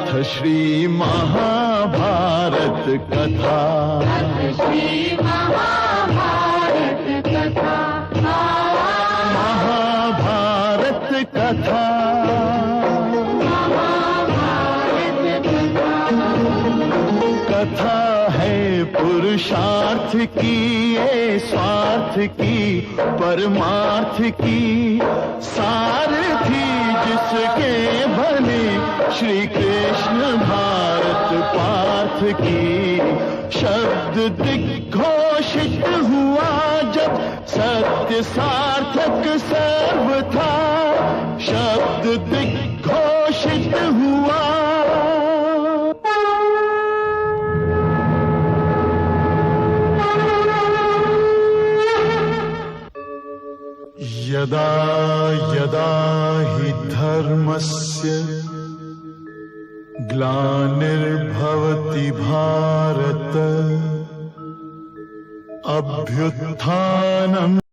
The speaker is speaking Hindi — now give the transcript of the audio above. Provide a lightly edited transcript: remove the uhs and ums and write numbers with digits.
अथ श्री महाभारत कथा। श्री महाभारत कथा। महाभारत कथा। कथा है पुरुषार्थ की, ये स्वार्थ की, परमार्थ की, सारथी जिसके बने श्री कृष्ण भारत पार्थ की। शब्द दिग्घोषित हुआ जब सत्य सार्थक सर्व था। शब्द दिग्घोषित हुआ। यदा यदा हि धर्मस्य ग्लानिर्भवति भारत अभ्युत्थानम्